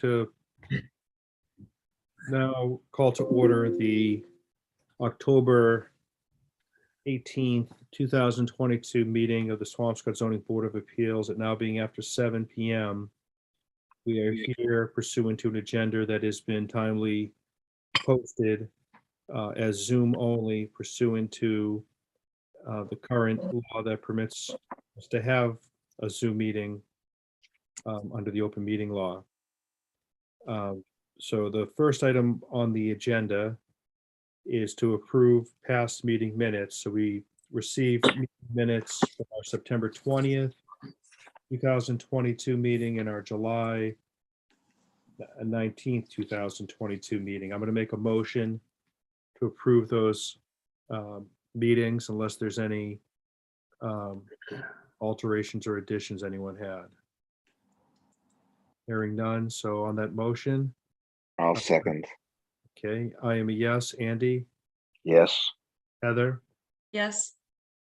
to now call to order the October 18th, 2022 meeting of the Swampscott Zoning Board of Appeals. It now being after 7 p.m. We are here pursuant to an agenda that has been timely posted as Zoom only pursuant to the current law that permits us to have a Zoom meeting under the open meeting law. So the first item on the agenda is to approve past meeting minutes. So we received minutes from our September 20th, 2022 meeting and our July 19th, 2022 meeting. I'm going to make a motion to approve those meetings unless there's any alterations or additions anyone had. Hearing none. So on that motion. I'll second. Okay, I am a yes. Andy? Yes. Heather? Yes.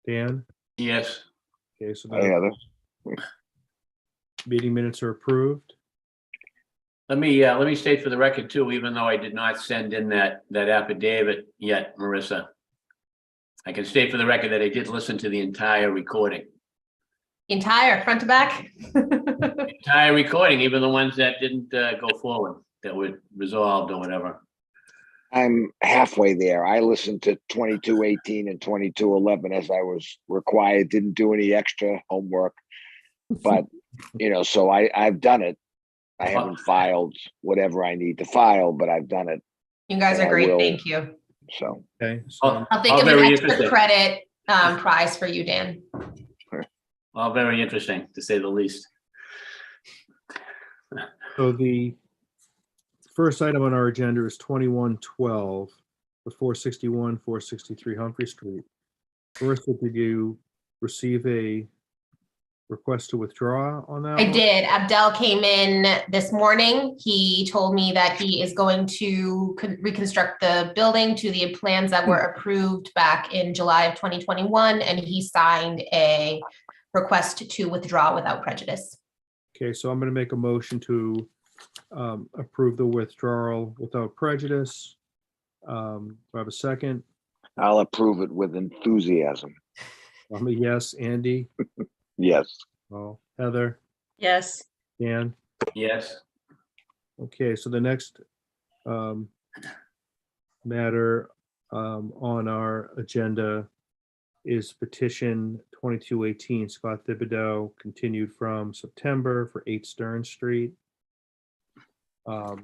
Dan? Yes. Okay, so Hi, the Heather. meeting minutes are approved. Let me state for the record too, even though I did not send in that affidavit yet, Marissa. I can state for the record that I did listen to the entire recording. Entire front to back. Entire recording, even the ones that didn't go forward, that were resolved or whatever. I'm halfway there. I listened to 2218 and 2211 as I was required, didn't do any extra homework. But, you know, so I've done it. I haven't filed whatever I need to file, but I've done it. You guys And are I great. will. Thank you. So, Okay, so I'll think All of an very extra interesting. credit prize for you, Dan. All very interesting, to say the least. the first item on our agenda is 2112 for 461, 463 Humphrey Street. Marissa, did you receive a request to withdraw on that? I one? did. Abdel came in this morning. He told me that he is going to reconstruct the building to the plans that were approved back in July of 2021, and he signed a request to withdraw without prejudice. Okay, so I'm going to make a motion to approve the withdrawal without prejudice. Do I have a second? I'll approve it with enthusiasm. I'm a yes. Andy? Yes. Oh, Heather? Yes. Dan? Yes. Okay, so the next matter on our agenda is petition 2218, Scott THIBODEAU, continued from September for 8 Stearns Street. I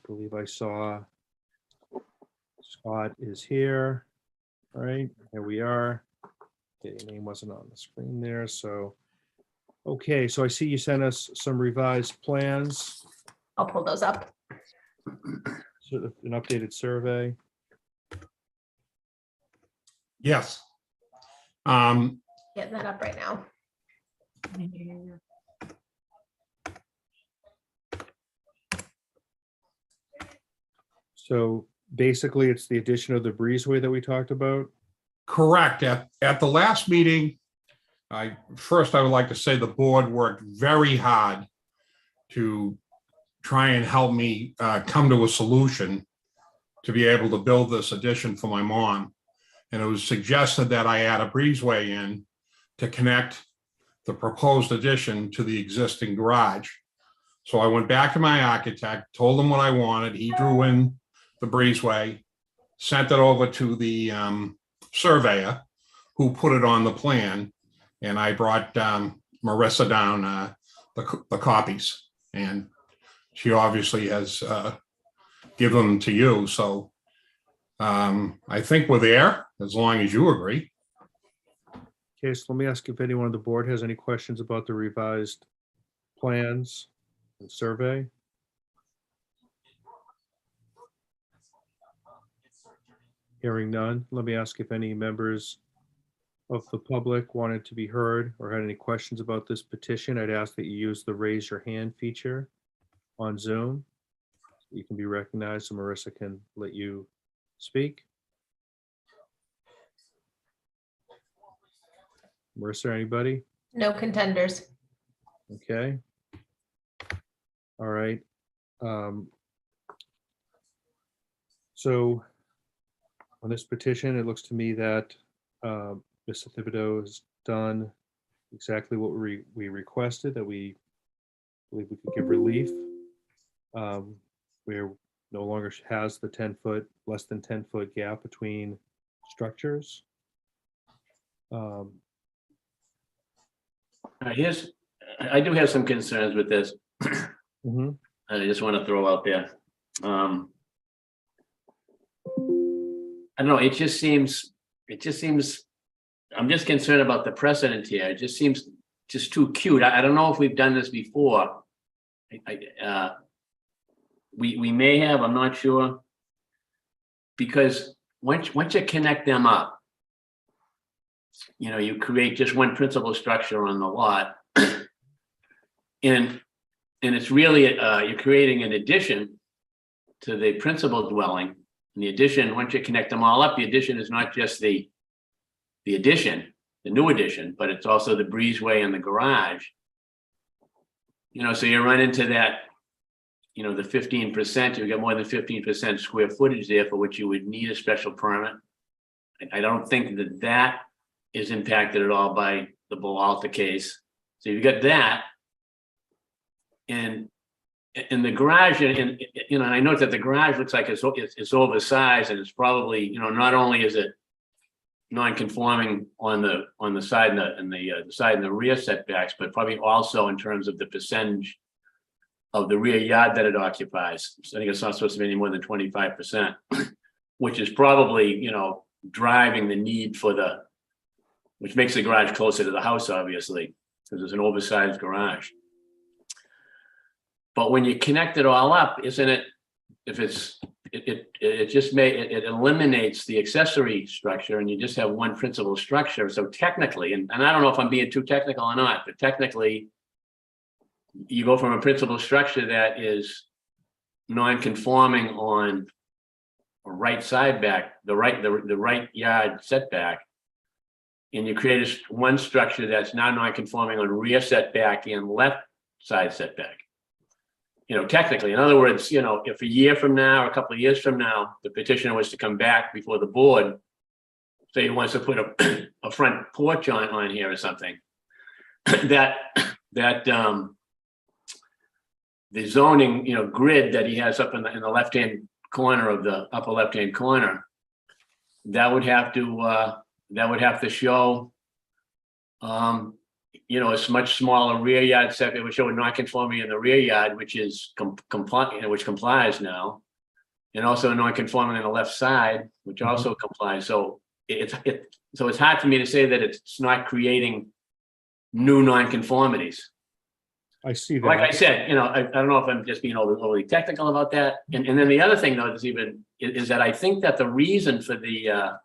believe I saw Scott is here. All right, here we are. Okay, name wasn't on the screen there, so. Okay, so I see you sent us some revised plans, I'll pull those up. sort of an updated survey. Yes. Getting that up right now. So basically, it's the addition of the breezeway that we talked about. Correct. At the last meeting, I would like to say the board worked very hard to try and help me come to a solution to be able to build this addition for my mom. And it was suggested that I add a breezeway in to connect the proposed addition to the existing garage. So I went back to my architect, told him what I wanted. He drew in the breezeway, sent it over to the surveyor who put it on the plan. And I brought Marissa down the copies, and she obviously has given them to you. So I think we're there, as long as you agree. Okay, so let me ask if anyone on the board has any questions about the revised plans and survey. Hearing none, let me ask if any members of the public wanted to be heard or had any questions about this petition. I'd ask that you use the raise your hand feature on Zoom. You can be recognized so Marissa can let you speak. Marissa, anybody? No contenders. Okay. All right. So on this petition, it looks to me that Mr. Thibodeau has done exactly what we requested, that we believe we could give relief. Where no longer has the 10-foot, less than 10-foot gap between structures. I do have some concerns with this. Mhm. I just want to throw out there. I don't know, it just seems, I'm just concerned about the precedent here. It just seems just too cute. I don't know if we've done this before. We may have, I'm not sure. Because once you connect them up, you know, you create just one principal structure on the lot. And it's really, you're creating an addition to the principal dwelling. And the addition, once you connect them all up, the addition is not just the addition, the new addition, but it's also the breezeway and the garage. You know, so you run into that, you know, the 15%, you get more than 15% square footage there for which you would need a special permit. I don't think that is impacted at all by the Peralta case. So you've got that. And in the garage, and you know, and I note that the garage looks like it's oversized, and it's probably, you know, not only is it non-conforming on the side and the side and the rear setbacks, but probably also in terms of the percentage of the rear yard that it occupies. So I think it's not supposed to be any more than 25%, which is probably, you know, driving the need for which makes the garage closer to the house, obviously, because there's an oversized garage. But when you connect it all up, isn't it, if it just it eliminates the accessory structure and you just have one principal structure. So technically, and I don't know if I'm being too technical or not, but technically you go from a principal structure that is non-conforming on a right side back, the right yard setback, and you create one structure that's now non-conforming on rear setback and left side setback. You know, technically, in other words, you know, if a year from now, or a couple of years from now, the petitioner was to come back before the board, say he wants to put a front porch on here or something, that the zoning, you know, grid that he has up in the left-hand corner of the upper left-hand corner, that would have to show, you know, a much smaller rear yard setback. It would show a non-conforming in the rear yard, which is which complies now, and also a non-conforming on the left side, which also complies. So it's hard for me to say that it's not creating new non-conformities. I see that. Like I said, you know, I don't know if I'm just being overly technical about that. And then the other thing, though, is that I think that the reason for the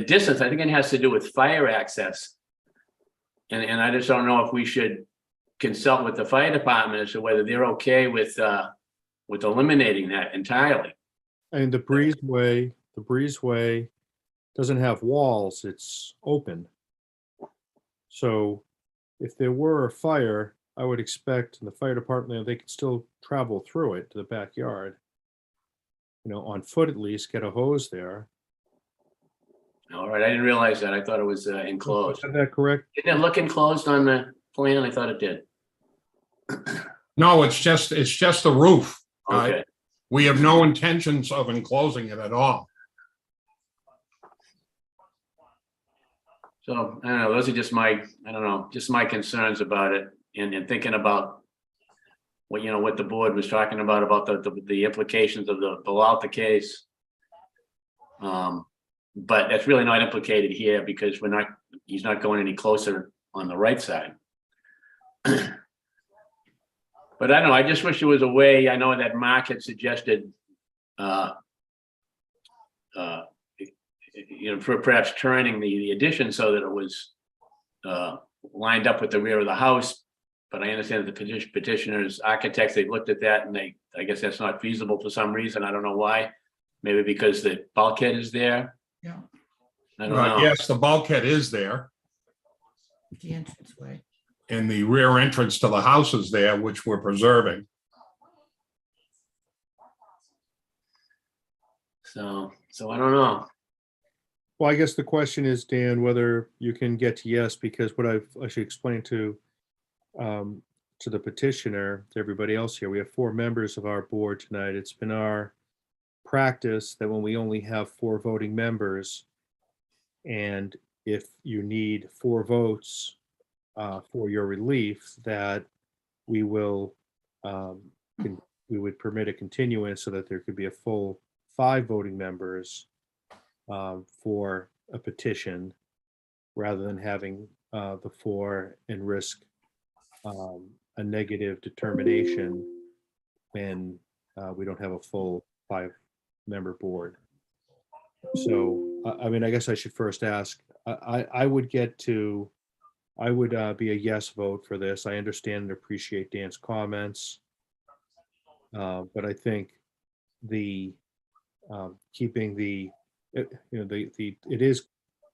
distance, I think it has to do with fire access. And I just don't know if we should consult with the fire department as to whether they're okay with eliminating that entirely. And the breezeway doesn't have walls, it's open. So if there were a fire, I would expect in the fire department, they could still travel through it to the backyard. You know, on foot at least, get a hose there. All right, I didn't realize that. I thought it was enclosed. Is that correct? Didn't it look enclosed on the plan? I thought it did. No, it's just the roof. Okay. We have no intentions of enclosing it at all. So I don't know. Those are just my concerns about it, and thinking about what the board was talking about the implications of the Peralta case. But that's really not implicated here because he's not going any closer on the right side. But I don't know, I just wish there was a way. I know that Mark had suggested, for perhaps turning the addition so that it was lined up with the rear of the house. But I understand that the petitioner's architects, they've looked at that and I guess that's not feasible for some reason. I don't know why. Maybe because the bulkhead is there. Yeah, I don't know. Yes, the bulkhead is there, the entranceway. and the rear entrance to the house is there, which we're preserving. So I don't know. Well, I guess the question is, Dan, whether you can get to yes, because what I've actually explained to the petitioner, to everybody else here, we have 4 members of our board tonight. It's been our practice that when we only have 4 voting members, and if you need 4 votes for your relief, that we will we would permit a continuance so that there could be a full 5 voting members for a petition, rather than having the 4 and risk a negative determination when we don't have a full 5-member board. So, I mean, I guess I should first ask, I would be a yes vote for this. I understand and appreciate Dan's comments. But I think the keeping the, it is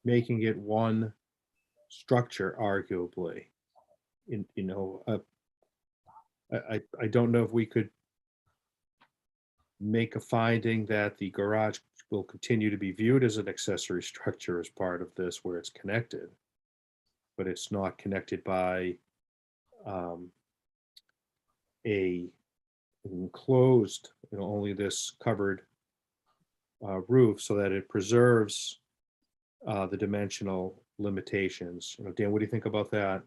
making it one structure, arguably. I don't know if we could make a finding that the garage will continue to be viewed as an accessory structure as part of this, where it's connected, but it's not connected by a enclosed, only this covered roof, so that it preserves the dimensional limitations. Dan, what do you think about that?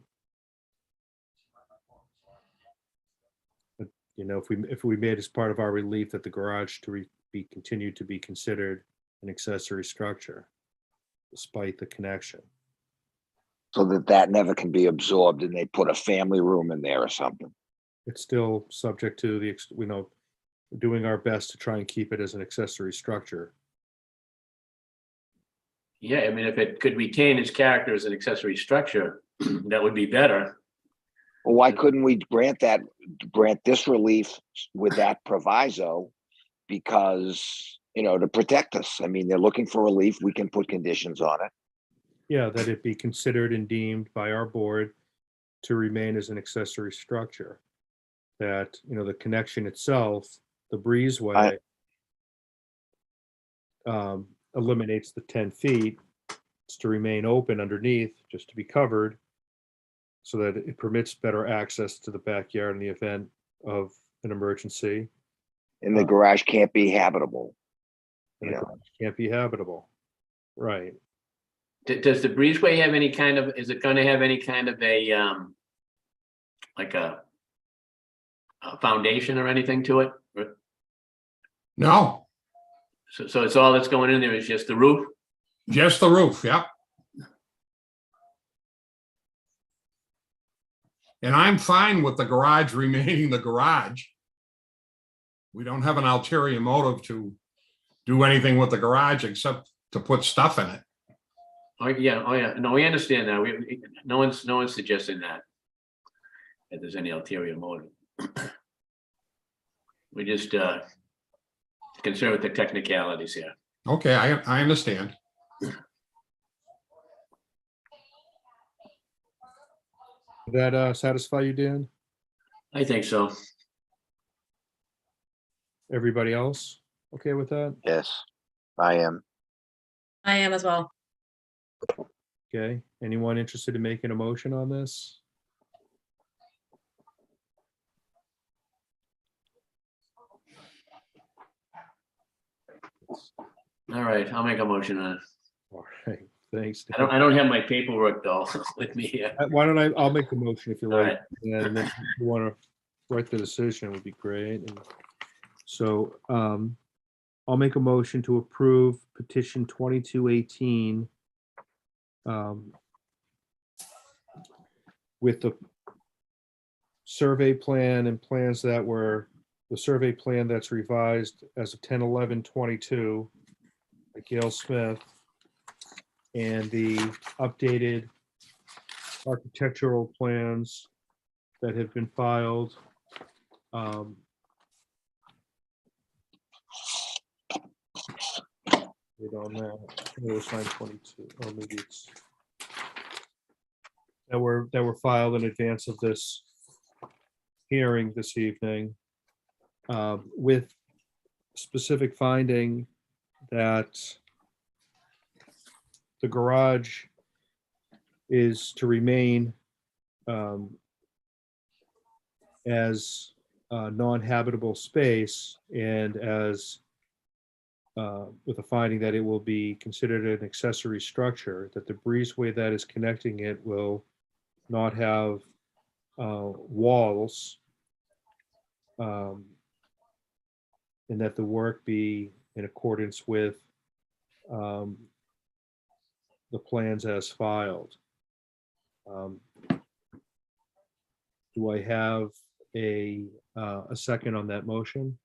If we made as part of our relief that the garage to be continued to be considered an accessory structure, despite the connection. So that never can be absorbed and they put a family room in there or something. It's still subject to the, doing our best to try and keep it as an accessory structure. Yeah, I mean, if it could retain its character as an accessory structure, that would be better. Well, why couldn't we grant this relief with that proviso? Because, to protect us. I mean, they're looking for relief. We can put conditions on it. Yeah, that it be considered and deemed by our board to remain as an accessory structure. That, the connection itself, the breezeway, eliminates the 10 feet. It's to remain open underneath, just to be covered, so that it permits better access to the backyard in the event of an emergency. And the garage can't be habitable. And the garage can't be habitable. Right. Does the breezeway have any kind of, is it going to have any kind of a, like a foundation or anything to it? No, So it's all that's going in there is just the roof? just the roof, yep. And I'm fine with the garage remaining the garage. We don't have an ulterior motive to do anything with the garage except to put stuff in it. Oh, yeah. No, we understand that. No one's suggesting that there's any ulterior motive. We just concerned with the technicalities here. Okay, I understand. Did that satisfy you, Dan? I think so. Everybody else okay with that? Yes, I am. I am as well. Okay, anyone interested in making a motion on this? All right, I'll make a motion on it. All right, thanks. I don't have my paperwork though with me here. Why don't I'll make the motion if you All like, right. and then if you want to write the decision would be great. And so I'll make a motion to approve petition 2218 with the survey plan and plans that were, the survey plan that's revised as of 10/11/22 by Gail Smith, and the updated architectural plans that have been filed. On that, it was 9/22, or maybe it's that were filed in advance of this hearing this evening, with specific finding that the garage is to remain as non-habitable space, and as with a finding that it will be considered an accessory structure, that the breezeway that is connecting it will not have walls, and that the work be in accordance with the plans as filed. Do I have a second on that motion?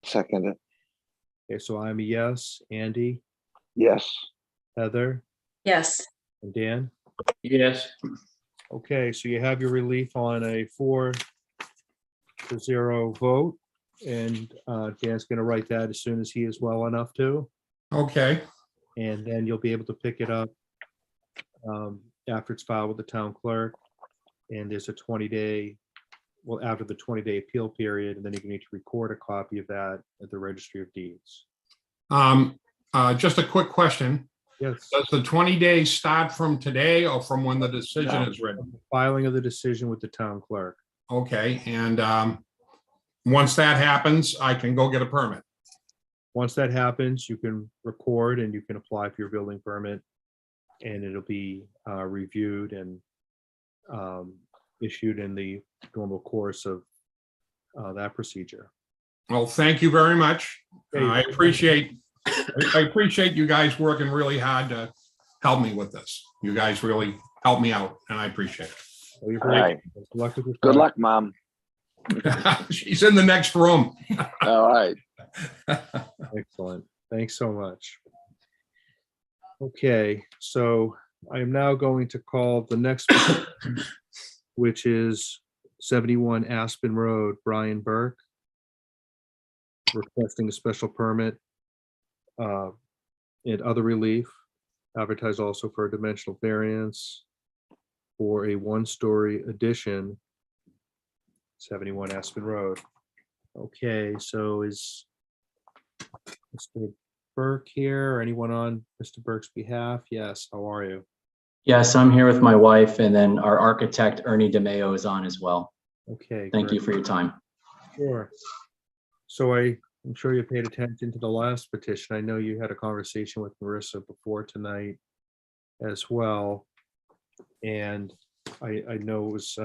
Second it. Okay, so I'm a yes. Andy, Yes. Heather, Yes. and Dan? Yes. Okay, so you have your relief on a 4-0 vote, and Dan's gonna write that as soon as he is well enough to, Okay, and then you'll be able to pick it up after it's filed with the town clerk, and there's a 20-day, well, after the 20-day appeal period, and then you need to record a copy of that at the Registry of Deeds. just a quick question. Yes. Does the 20 days start from today or from when the decision No. is written? Filing of the decision with the town clerk. Okay, and once that happens, I can go get a permit. Once that happens, you can record and you can apply for your building permit, and it'll be reviewed and issued in the normal course of that procedure. Well, thank you very much. Okay. I appreciate you guys working really hard to help me with this. You guys really helped me out, and I appreciate Well, you're All very right. welcome. Good luck with your Good project. luck, Mom. it. She's in the next room. All right. Excellent. Thanks so much. Okay, so I am now going to call the next, which is 71 Aspen Road, Brian Burke, requesting a special permit and other relief, advertised also for a dimensional variance for a one-story addition, 71 Aspen Road. Okay, so is Mr. Burke here, or anyone on Mr. Burke's behalf? Yes, how are you? Yes, I'm here with my wife, and then our architect, Ernie DeMeo, is on as well. Okay. Thank you great. for your time. Sure. So I'm sure you paid attention to the last petition. I know you had a conversation with Marissa before tonight as well. And I know it was,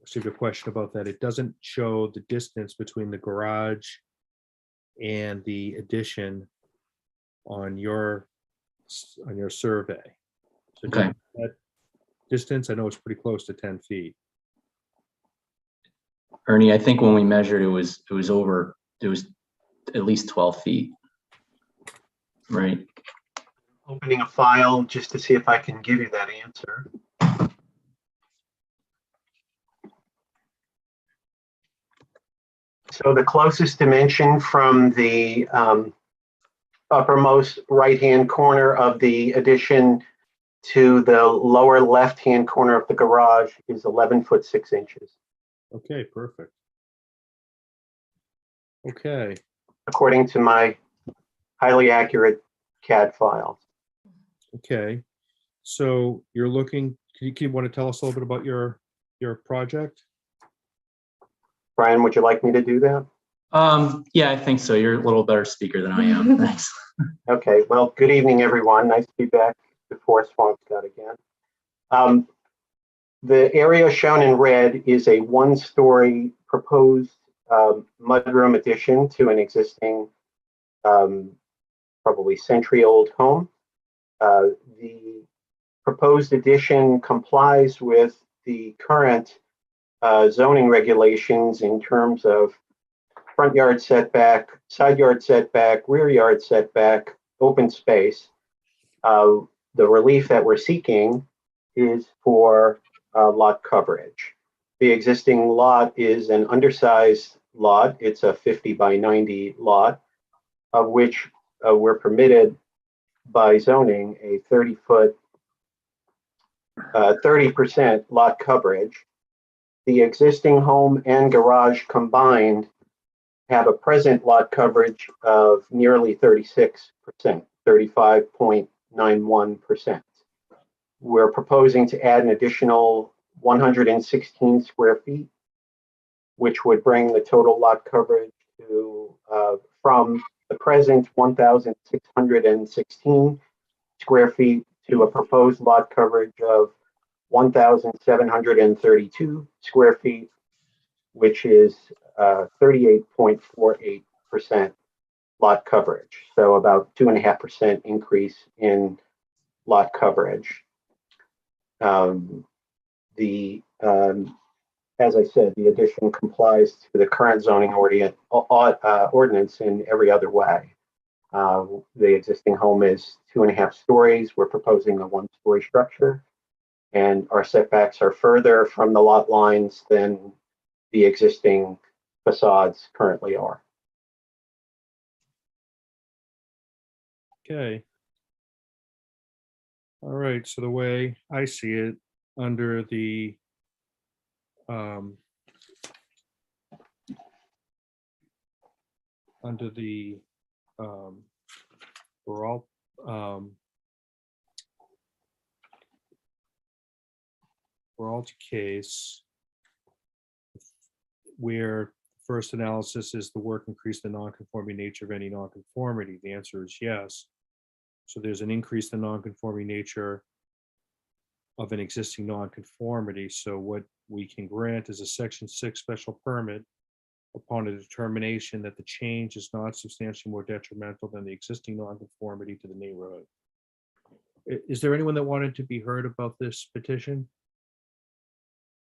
received a question about that. It doesn't show the distance between the garage and the addition on your survey. So Okay. that distance, I know it's pretty close to 10 feet. Ernie, I think when we measured, it was at least 12 feet. Right. Opening a file just to see if I can give you that answer. So the closest dimension from the uppermost right-hand corner of the addition to the lower left-hand corner of the garage is 11 foot 6 inches, Okay, perfect. Okay, according to my highly accurate CAD files. okay. So you're looking, you want to tell us a little bit about your project? Brian, would you like me to do that? Yeah, I think so. You're a little better speaker than I am. Thanks. Okay, well, good evening, everyone. Nice to be back before Swampscott again. The area shown in red is a one-story proposed mudroom addition to an existing, probably century-old home. The proposed addition complies with the current zoning regulations in terms of front yard setback, side yard setback, rear yard setback, open space. The relief that we're seeking is for lot coverage. The existing lot is an undersized lot. It's a 50 by 90 lot, of which we're permitted by zoning a 30% lot coverage. The existing home and garage combined have a present lot coverage of nearly 36%, 35.91%. We're proposing to add an additional 116 square feet, which would bring the total lot coverage to from the present 1,616 square feet to a proposed lot coverage of 1,732 square feet, which is 38.48% lot coverage. So about 2.5% increase in lot coverage. As I said, the addition complies to the current zoning ordinance in every other way. The existing home is 2.5 stories. We're proposing a 1-story structure, and our setbacks are further from the lot lines than the existing facades currently are. Okay. All right, so the way I see it, under the Peralta case, where first analysis is the work increase the non-conforming nature of any non-conformity. The answer is yes. So there's an increase in non-conforming nature of an existing non-conformity. So what we can grant is a Section 6 special permit upon a determination that the change is not substantially more detrimental than the existing non-conformity to the neighborhood. Is there anyone that wanted to be heard about this petition?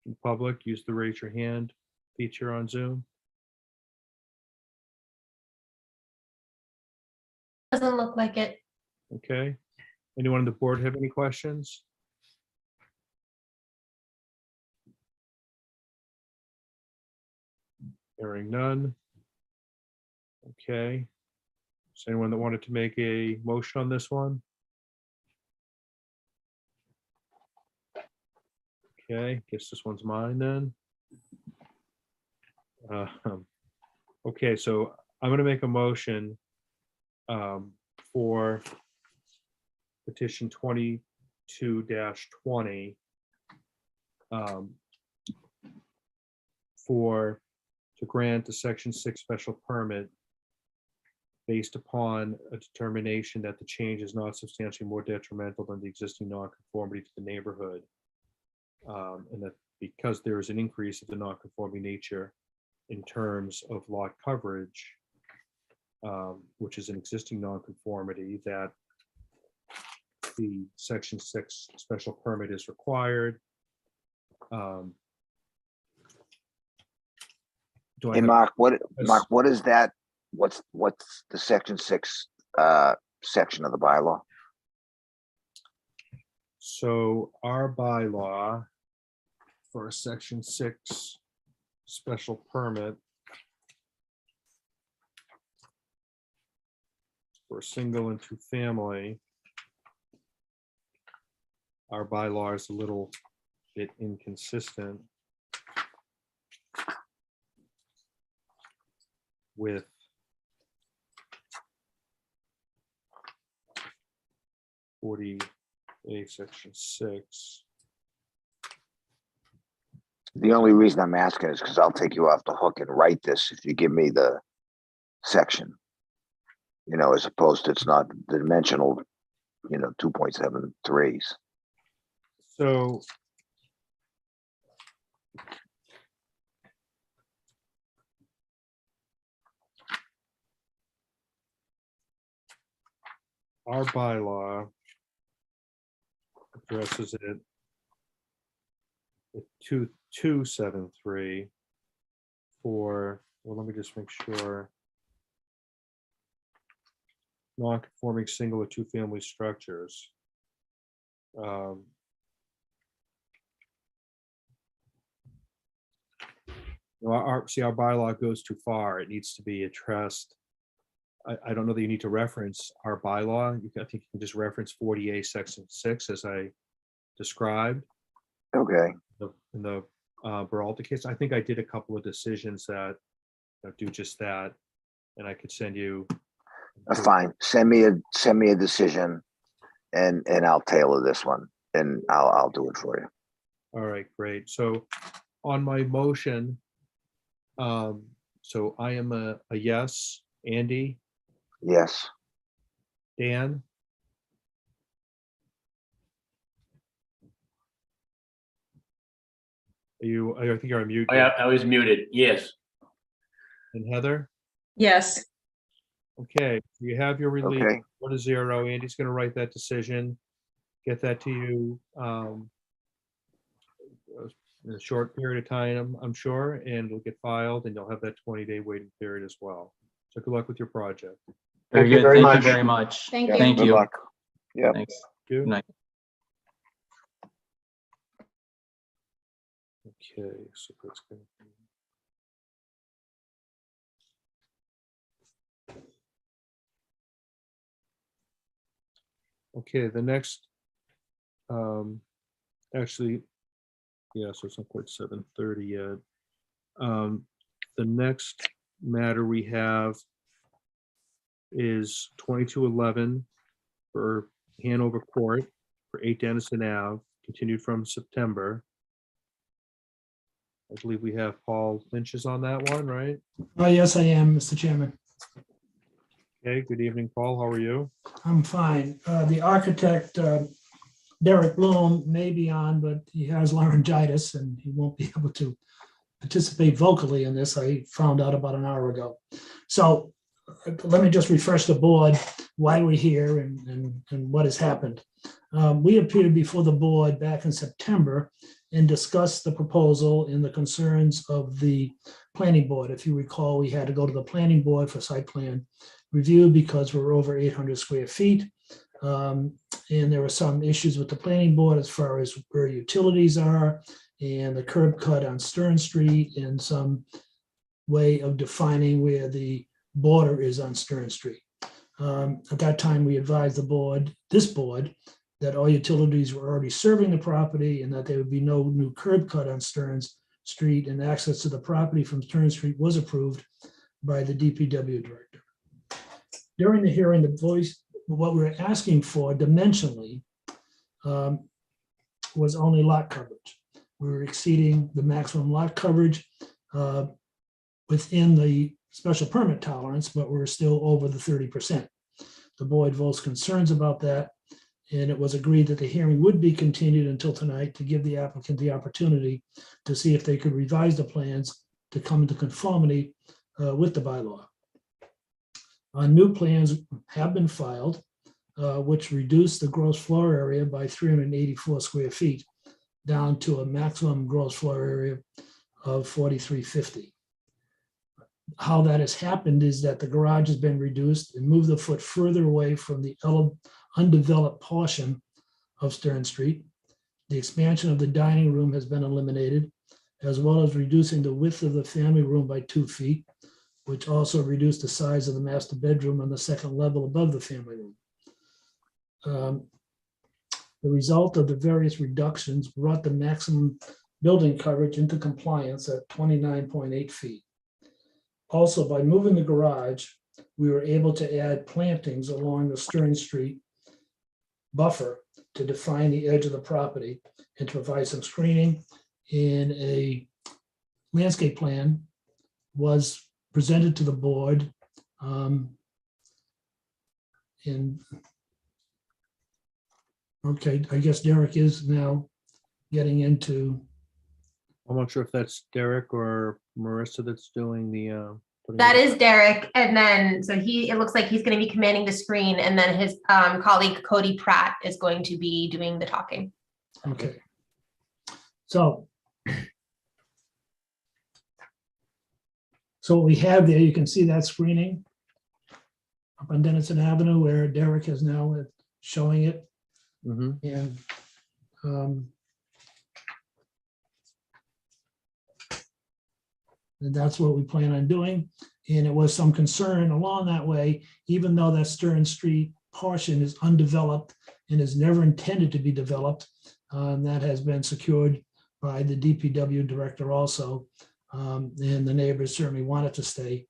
In public, use the raise your hand feature on Zoom. Doesn't look like it. Okay. Anyone on the board have any questions? Hearing none. Okay. Is anyone that wanted to make a motion on this one? Okay, guess this one's mine then. Okay, so I'm going to make a motion for petition 22-20 to grant a Section 6 special permit based upon a determination that the change is not substantially more detrimental than the existing nonconformity to the neighborhood. And that because there is an increase of the nonconforming nature in terms of lot coverage, which is an existing nonconformity, that the Section 6 special permit is required. Hey, Mark, what is that? What's the Section 6 section of the bylaw? So our bylaw for a Section 6 special permit for a single and 2 family, our bylaw is a little bit inconsistent with Section 6. The only reason I'm asking is because I'll take you off the hook and write this if you give me the section, as opposed to it's not the dimensional, 2.73s. So our bylaw addresses it with 2273 for, well, let me just make sure. Non-conforming single or 2 family structures. Our bylaw goes too far. It needs to be addressed. I don't know that you need to reference our bylaw. I think you can just reference 40A Section 6 as I described. Okay. In the Peralta case, I think I did a couple of decisions that do just that. And I could send you. Fine. Send me a decision, and I'll tailor this one, and I'll do it for you. All right, great. So on my motion, so I am a yes. Andy, Yes. Dan, I think you're on mute. I was muted. Yes. And Heather? Yes. Okay, you have your relief. Okay. 1-0. Andy's going to write that decision, get that to you in a short period of time, I'm sure, and it'll get filed, and you'll have that 20-day waiting period as well. So good luck with your project. Very Thank you good. very Thank you much. very much. Thank Yeah, you. Thank good you. luck. Yep. Thanks. You? Good night. Okay, so that's going to be. Okay, the next, actually, yeah, so it's not quite 7:30 yet. The next matter we have is 2211 for Hanover Court for 8 Dennison Ave, continued from September. I believe we have Paul Lynch is on that one, right? Yes, I am, Mr. Chairman. Okay, good evening, Paul. How are you? I'm fine. The architect, Derek Bloom, may be on, but he has laryngitis and he won't be able to participate vocally in this. I found out about an hour ago. So let me just refresh the board why we're here and what has happened. We appeared before the board back in September and discussed the proposal and the concerns of the planning board. If you recall, we had to go to the planning board for site plan review because we're over 800 square feet. And there were some issues with the planning board as far as where utilities are and the curb cut on Stern Street and some way of defining where the border is on Stern Street. At that time, we advised the board, this board, that all utilities were already serving the property and that there would be no new curb cut on Stearns Street, and access to the property from Stern Street was approved by the DPW director. During the hearing, the voice, what we were asking for dimensionally was only lot coverage. We were exceeding the maximum lot coverage within the special permit tolerance, but we're still over the 30%. The board voiced concerns about that, and it was agreed that the hearing would be continued until tonight to give the applicant the opportunity to see if they could revise the plans to come into conformity with the bylaw. New plans have been filed, which reduced the gross floor area by 384 square feet down to a maximum gross floor area of 4,350. How that has happened is that the garage has been reduced and moved a foot further away from the undeveloped portion of Stern Street. The expansion of the dining room has been eliminated, as well as reducing the width of the family room by 2 feet, which also reduced the size of the master bedroom on the second level above the family room. The result of the various reductions brought the maximum building coverage into compliance at 29.8 feet. Also, by moving the garage, we were able to add plantings along the Stern Street buffer to define the edge of the property and to provide some screening. And a landscape plan was presented to the board. Okay, I guess Derek is now getting into. I'm not sure if that's Derek or Marissa that's doing the. That is Derek, and then so it looks like he's going to be commanding the screen, and then his colleague Cody Pratt is going to be doing the talking. Okay. So what we have there, you can see that screening up on Dennison Avenue where Derek is now showing it. And and that's what we plan on doing. And it was some concern along that way, even though that Stern Street portion is undeveloped and is never intended to be developed. That has been secured by the DPW director also, And the neighbors certainly wanted to stay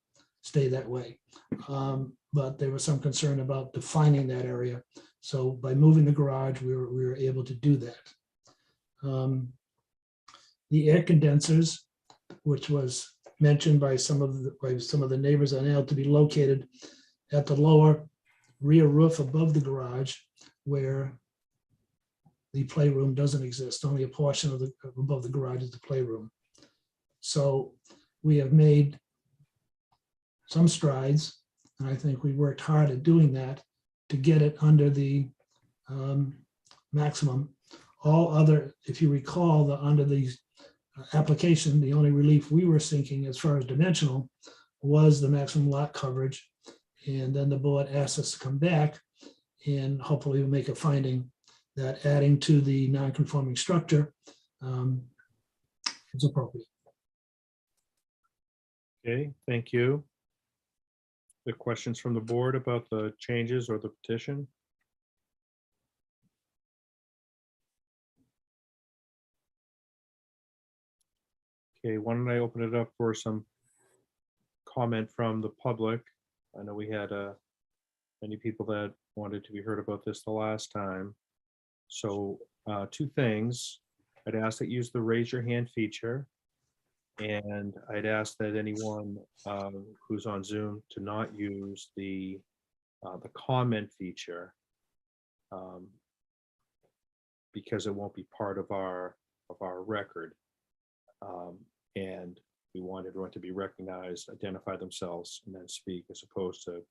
that way. But there was some concern about defining that area. So by moving the garage, we were able to do that. The air condensers, which was mentioned by some of the neighbors, are now to be located at the lower rear roof above the garage, where the playroom doesn't exist. Only a portion of above the garage is the playroom. So we have made some strides, and I think we worked hard at doing that to get it under the maximum. All other, if you recall, under the application, the only relief we were seeking as far as dimensional was the maximum lot coverage. And then the board asked us to come back and hopefully we'll make a finding that adding to the non-conforming structure is appropriate. Okay, thank you. The questions from the board about the changes or the petition? Okay, why don't I open it up for some comment from the public? I know we had many people that wanted to be heard about this the last time. So two things. I'd ask that you use the raise your hand feature. And I'd ask that anyone who's on Zoom to not use the comment feature because it won't be part of our record. And we want everyone to be recognized, identify themselves, and then speak, as opposed to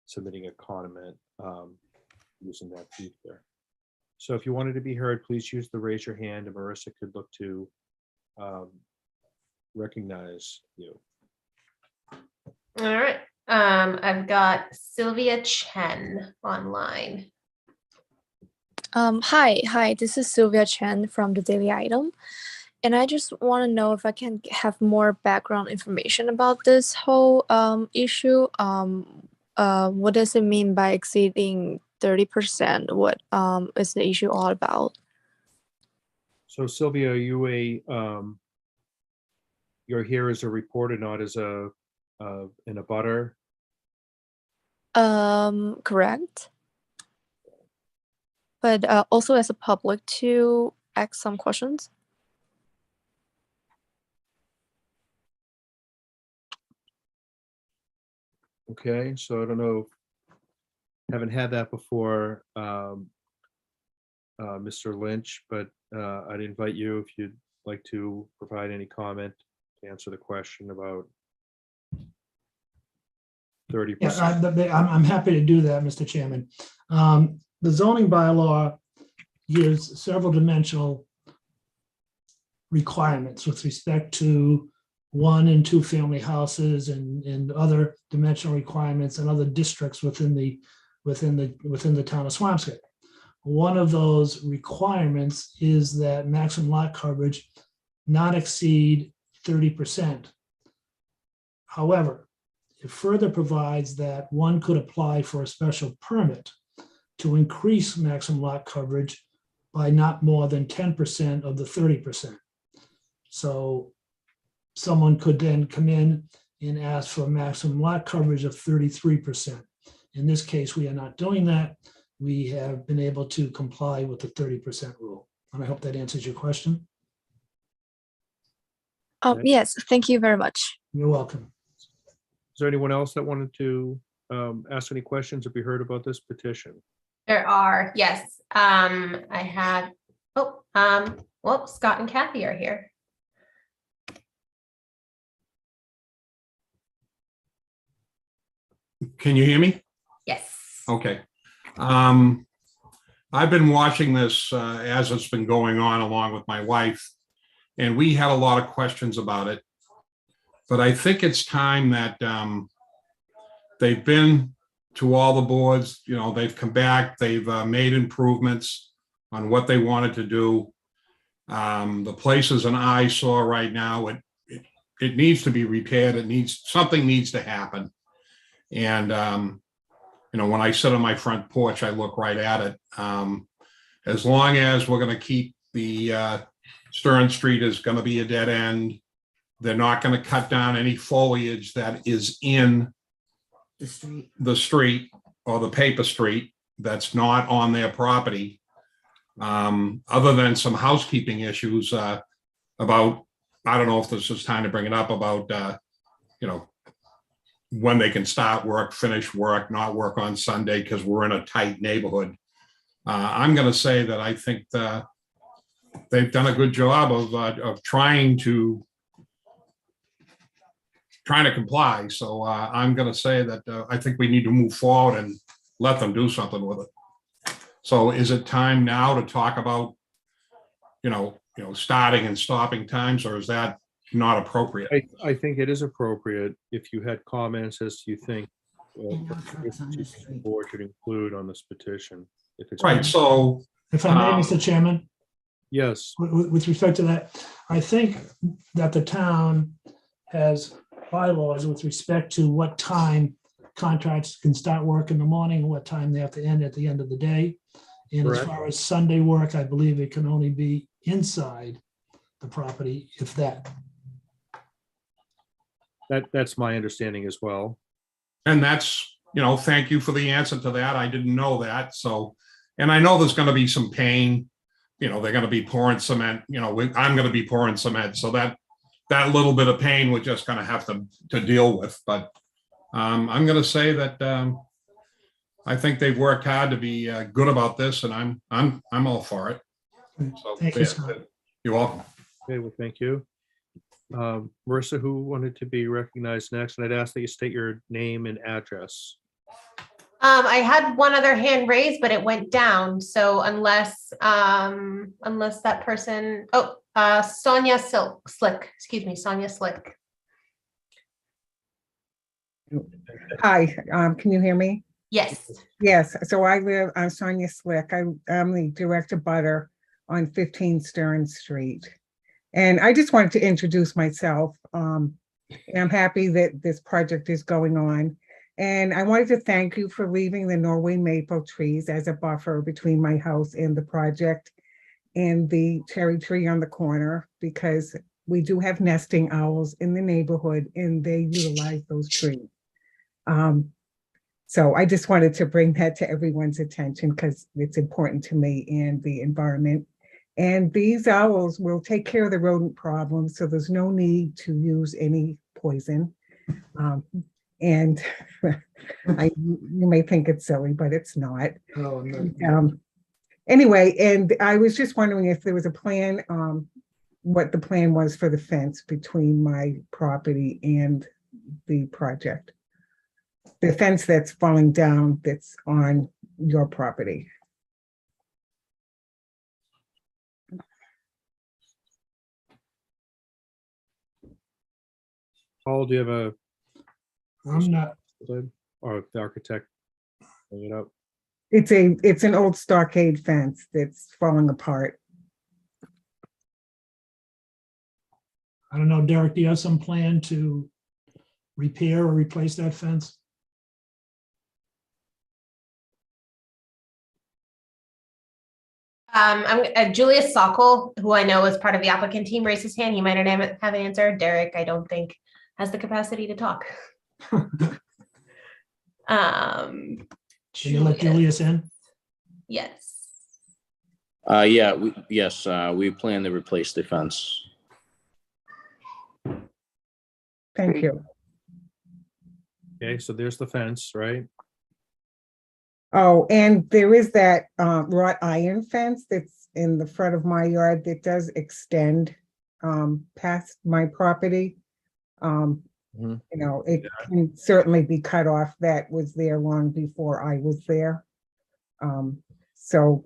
submitting a comment using that feature. So if you wanted to be heard, please use the raise your hand, and Marissa could look to recognize you. All right. I've got Sylvia Chen online. Hi, this is Sylvia Chen from the Daily Item. And I just want to know if I can have more background information about this whole issue. What does it mean by exceeding 30%? What is the issue all about? So Sylvia, are you you're here as a reporter, not as in a butter? Correct. But also as a public to ask some questions. Okay, so I don't know, haven't had that before, Mr. Lynch, but I'd invite you if you'd like to provide any comment to answer the question about 30%. Yeah, I'm happy to do that, Mr. Chairman. The zoning bylaw gives several dimensional requirements with respect to 1 and 2 family houses and other dimensional requirements and other districts within the town of Swampscott. One of those requirements is that maximum lot coverage not exceed 30%. However, it further provides that one could apply for a special permit to increase maximum lot coverage by not more than 10% of the 30%. So someone could then come in and ask for a maximum lot coverage of 33%. In this case, we are not doing that. We have been able to comply with the 30% rule. And I hope that answers your question. Yes, thank you very much. You're welcome. Is there anyone else that wanted to ask any questions or be heard about this petition? There are, yes. I have, well, Scott and Kathy are here. Can you hear me? Yes. Okay. I've been watching this as it's been going on along with my wife, and we had a lot of questions about it. But I think it's time that they've been to all the boards, you know, they've come back, they've made improvements on what they wanted to do. The place is an eyesore right now. It needs to be repaired. Something needs to happen. And, you know, when I sit on my front porch, I look right at it. As long as we're going to keep the Stearns Street is going to be a dead end, They're not going to cut down any foliage that is in The street. the street or the paper street that's not on their property. Other than some housekeeping issues about, I don't know if this is time to bring it up, about, when they can start work, finish work, not work on Sunday because we're in a tight neighborhood. I'm going to say that I think they've done a good job of trying to comply. So I'm going to say that I think we need to move forward and let them do something with it. So is it time now to talk about, starting and stopping times, or is that not appropriate? I think it is appropriate if you had comments as you think And no trucks on the the street. board should include on this petition. If it's Right, so, If I may, Mr. Chairman, Yes, with respect to that, I think that the town has bylaws with respect to what time contracts can start work in the morning, and what time they have to end at the end of the day. And as Correct. far as Sunday work, I believe it can only be inside the property, if that. that's my understanding as well. and that's, thank you for the answer to that. I didn't know that. So, and I know there's going to be some pain, they're going to be pouring cement, I'm going to be pouring cement. So that little bit of pain we're just going to have to deal with. But I'm going to say that I think they've worked hard to be good about this, and I'm all for it. So, Thank you, Scott. you're welcome. Okay, well, thank you. Marissa, who wanted to be recognized next? And I'd ask that you state your name and address. I had one other hand raised, but it went down. So unless that person, Sonia Slick, excuse me, Sonia Slick. Hi, can you hear me? Yes. Yes, so I'm Sonia Slick. I'm the direct abutter on 15 Stearns Street. And I just wanted to introduce myself. And I'm happy that this project is going on. And I wanted to thank you for leaving the Norway maple trees as a buffer between my house and the project and the cherry tree on the corner, because we do have nesting owls in the neighborhood and they utilize those trees. So I just wanted to bring that to everyone's attention because it's important to me and the environment. And these owls will take care of the rodent problem, so there's no need to use any poison. And you may think it's silly, but it's not. Oh, no. Anyway, and I was just wondering if there was a plan, what the plan was for the fence between my property and the project. The fence that's falling down that's on your property. Paul, do you have a, I'm not, or the architect? Bring it up. It's an old stockade fence that's falling apart. I don't know, Derek, do you have some plan to repair or replace that fence? Julius Sokol, who I know is part of the applicant team, raised his hand. He might not have an answer. Derek, I don't think has the capacity to talk. Can you let Julius in? Yes. Yeah, we plan to replace the fence. Thank you. Okay, so there's the fence, right? Oh, and there is that wrought iron fence that's in the front of my yard that does extend past my property. It can certainly be cut off. That was there long before I was there. So,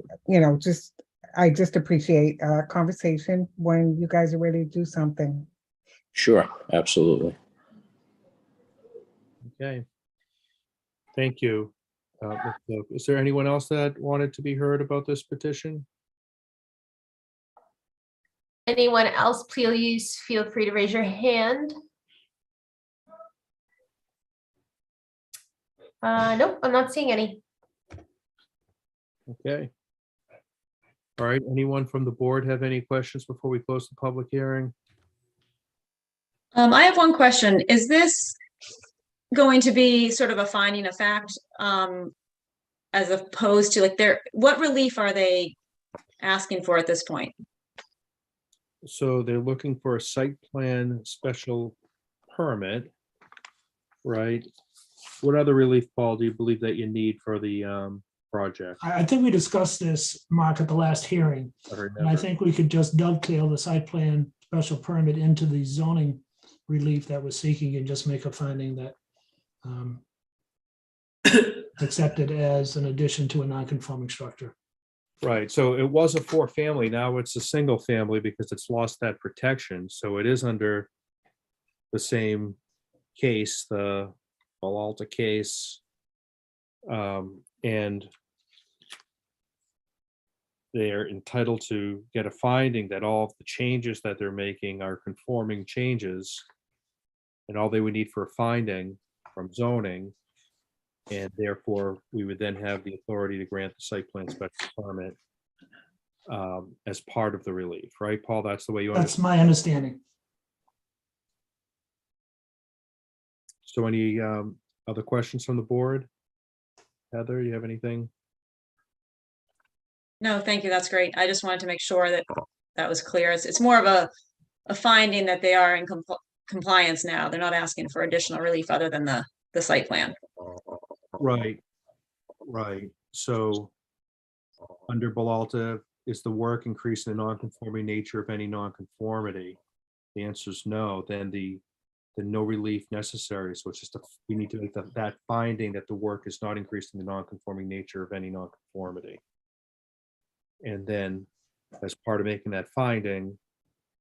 I just appreciate a conversation when you guys are ready to do something. Sure, absolutely. Okay. Thank you. Is there anyone else that wanted to be heard about this petition? Anyone else, please feel free to raise your hand. Nope, I'm not seeing any. Okay. All right, anyone from the board have any questions before we close the public hearing? I have one question. Is this going to be sort of a finding of fact, as opposed to like what relief are they asking for at this point? So they're looking for a site plan special permit, right? What other relief, Paul, do you believe that you need for the project? I think we discussed this, Mark, at the last hearing. I And I remember. think we could just dovetail the site plan special permit into the zoning relief that we're seeking and just make a finding that accepted as an addition to a non-conforming structure. Right, so it was a 4-family, now it's a single family because it's lost that protection, so it is under the same case, the Alta case. And they're entitled to get a finding that all of the changes that they're making are conforming changes. And all they would need for a finding from zoning. And therefore, we would then have the authority to grant the site plan special permit as part of the relief, right, Paul? That's the way you That's understand. my understanding. So any other questions from the board? Heather, you have anything? No, thank you. That's great. I just wanted to make sure that that was clear. It's more of a finding that they are in compliance now. They're not asking for additional relief other than the site plan. Right, right. So under Belalta, is the work increasing the non-conforming nature of any non-conformity? The answer is no, then the no relief necessary. So it's just, we need to make that finding that the work is not increasing the non-conforming nature of any non-conformity. And then as part of making that finding,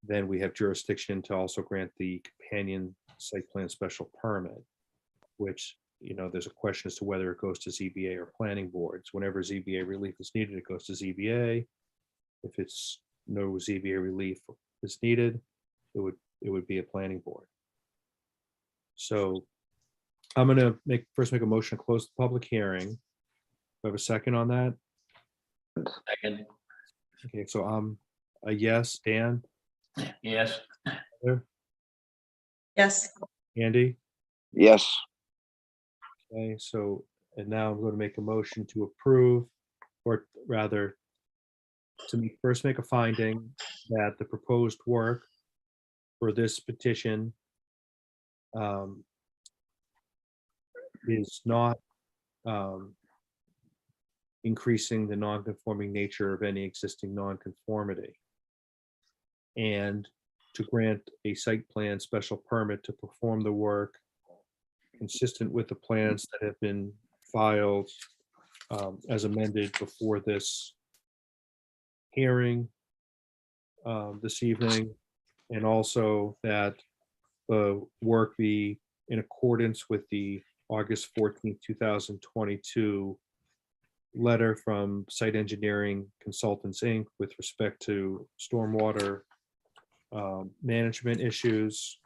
then we have jurisdiction to also grant the companion site plan special permit, which, you know, there's a question as to whether it goes to ZBA or planning boards. Whenever ZBA relief is needed, it goes to ZBA. If it's no ZBA relief is needed, it would be a planning board. So I'm gonna first make a motion to close the public hearing. Do I have a second on that? Second, Okay, so I'm a yes. Dan? yes. Heather? Yes. Andy? Yes, Okay, so, and now I'm going to make a motion to approve, or rather, first make a finding that the proposed work for this petition is not increasing the non-conforming nature of any existing non-conformity. And to grant a site plan special permit to perform the work consistent with the plans that have been filed as amended before this hearing this evening, and also that the work be in accordance with the August 14th, 2022 letter from Site Engineering Consultants, Inc. with respect to stormwater management issues.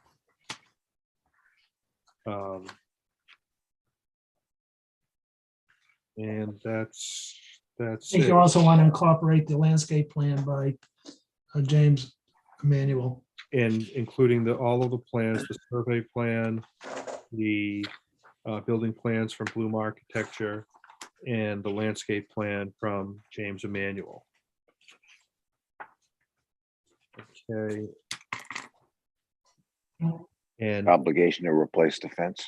And that's I think it. you also want to incorporate the landscape plan by James Emanuel. And including all of the plans, the survey plan, the building plans from Bloom Architecture, and the landscape plan from James Emanuel. Okay. And obligation to replace the fence.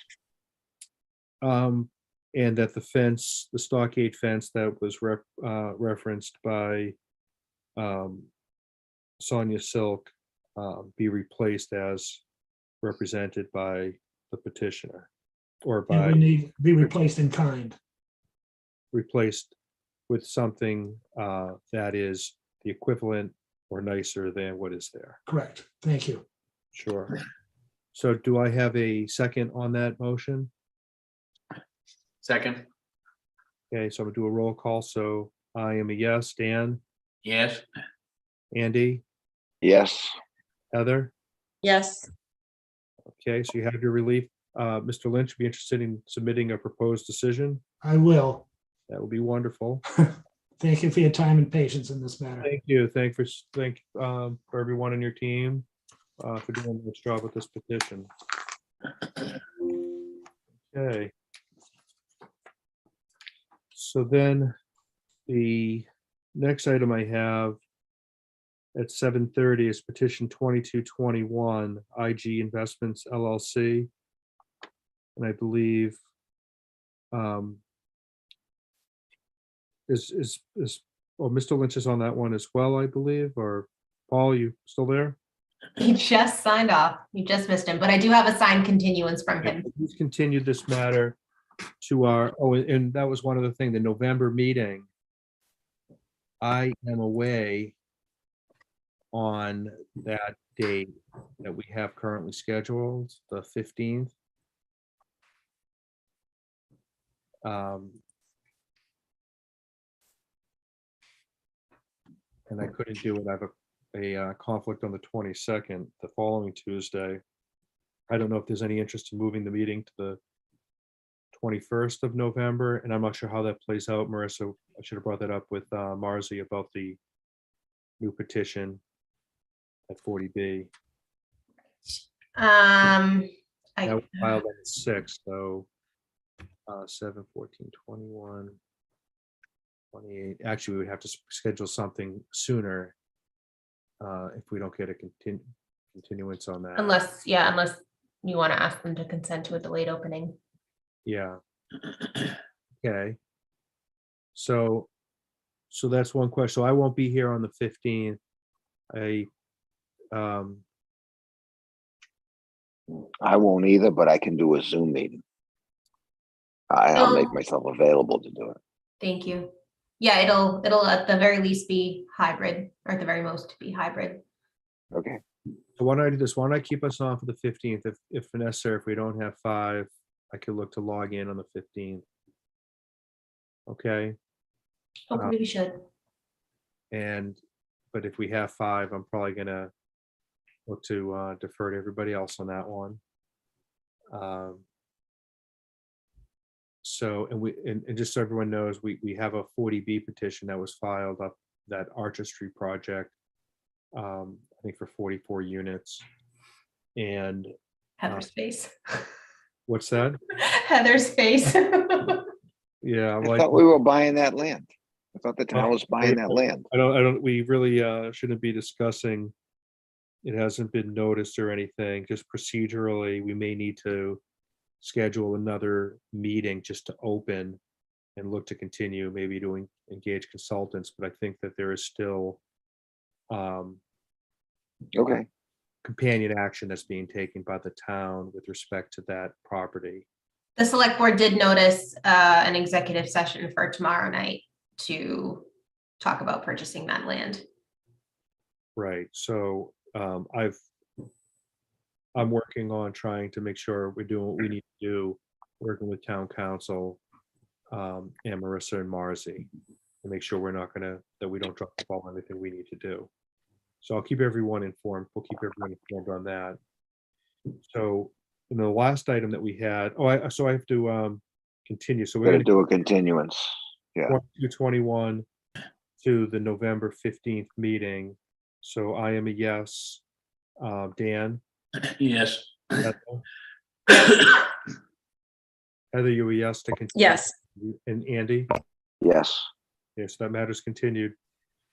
and that the fence, the stockade fence that was referenced by Sonia Silk be replaced as represented by the petitioner, or And by would need be replaced in kind. replaced with something that is the equivalent or nicer than what is there. Correct. Thank you. Sure. So do I have a second on that motion? Second, Okay, so I'm gonna do a roll call. So I am a yes. Dan, yes. Andy, Yes, Heather. Yes. Okay, so you have your relief. Mr. Lynch, be interested in submitting a proposed decision? I will. That would be wonderful. Thank you for your time and patience in this matter. Thank you. Thank for everyone on your team. for doing a nice job with this petition. Okay. So then the next item I have at 7:30 is petition 2221 IG Investments LLC. And I believe Mr. Lynch is on that one as well, I believe, or Paul, you still there? He just signed off. You just missed him, but I do have a signed continuance from him. He's continued this matter to our, and that was one of the things, the November meeting. I am away on that date that we have currently scheduled, the 15th. And I couldn't do it. I have a conflict on the 22nd, the following Tuesday. I don't know if there's any interest in moving the meeting to the 21st of November, and I'm not sure how that plays out, Marissa. I should have brought that up with Marzi about the new petition at 40B. That was filed on the 6th, so 7, 14, 21, 28. Actually, we would have to schedule something sooner if we don't get a continuance on that. Unless you want to ask them to consent to a delayed opening. Yeah. Okay. So that's one question. So I won't be here on the 15th. I won't either, but I can do a Zoom meeting. I'll make myself available to do it. Thank you. Yeah, it'll at the very least be hybrid, or at the very most be hybrid. Okay. So why don't I do this? Why don't I keep us on for the 15th? If necessary, if we don't have 5, I could look to log in on the 15th. Okay. Hopefully we should. But if we have 5, I'm probably gonna look to defer to everybody else on that one. So, and just so everyone knows, we have a 40B petition that was filed up that Archer Street project, I think for 44 units. And Heather's face. What's that? Heather's face. Yeah, I thought we were buying that land. I thought the town was buying that land. We really shouldn't be discussing. It hasn't been noticed or anything. Just procedurally, we may need to schedule another meeting just to open and look to continue, maybe to engage consultants. But I think that there is still okay, companion action that's being taken by the town with respect to that property. The select board did notice an executive session for tomorrow night to talk about purchasing that land. Right. So I'm working on trying to make sure we're doing what we need to do, working with town council and Marissa and Marzi to make sure that we don't drop the ball on anything we need to do. So I'll keep everyone informed. We'll keep everyone informed on that. So the last item that we had, so I have to continue. So we're going to do a continuance. Yeah. 2221 to the November 15th meeting. So I am a yes. Dan? Yes. Heather, you a yes to continue? Yes. And Andy? Yes. Yes, that matter's continued.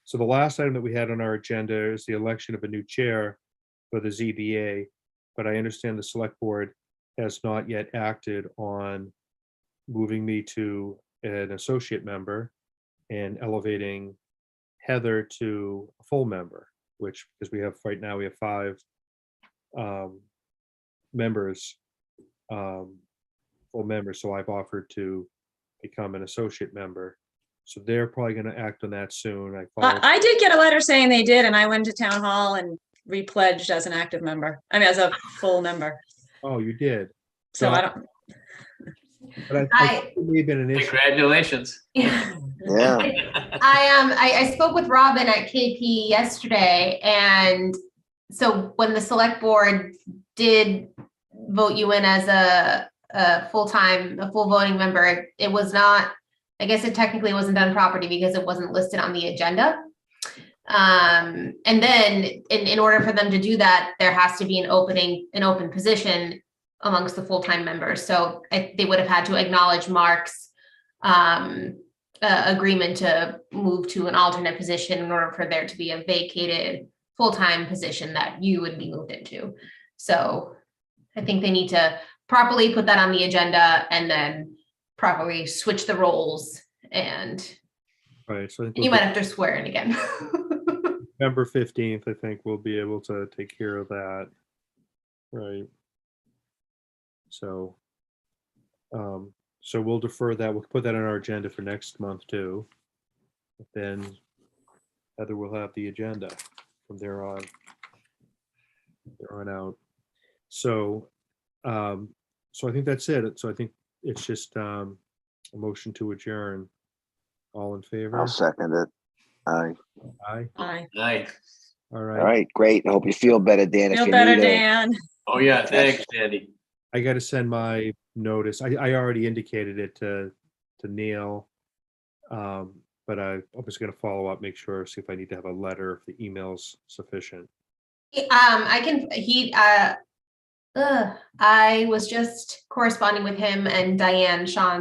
So the last item that we had on our agenda is the election of a new chair for the ZBA, but I understand the select board has not yet acted on moving me to an associate member and elevating Heather to a full member, which, because right now we have 5 members, full members. So I've offered to become an associate member. So they're probably going to act on that soon. I did get a letter saying they did, and I went to town hall and repledged as an active member. I mean, as a full member. Oh, you did. So I don't. But I think it may have been an issue. Congratulations. Yeah. I spoke with Robin at KP yesterday, and so when the select board did vote you in as a full voting member, it was not, I guess it technically wasn't done properly because it wasn't listed on the agenda. And then in order for them to do that, there has to be an open position amongst the full-time members. So they would have had to acknowledge Mark's agreement to move to an alternate position in order for there to be a vacated full-time position that you would be moved into. So I think they need to properly put that on the agenda and then properly switch the roles, and Right, so I think you might have to swear in again. November 15th, I think we'll be able to take care of that. Right. So, so we'll defer that. We'll put that on our agenda for next month too. Then Heather will have the agenda from there on out. So, so I think that's it. So I think it's just a motion to adjourn. All in favor? I'll second it. Aye. Aye. Aye. Aye. All All right. right, great. I hope you feel better, Dan. If Feel you better, need a- Dan. Oh, yeah, thanks, Sandy. I got to send my notice. I already indicated it to Neil. But I'm just going to follow up, make sure, see if I need to have a letter, if the email's sufficient. I was just corresponding with him and Diane, Sean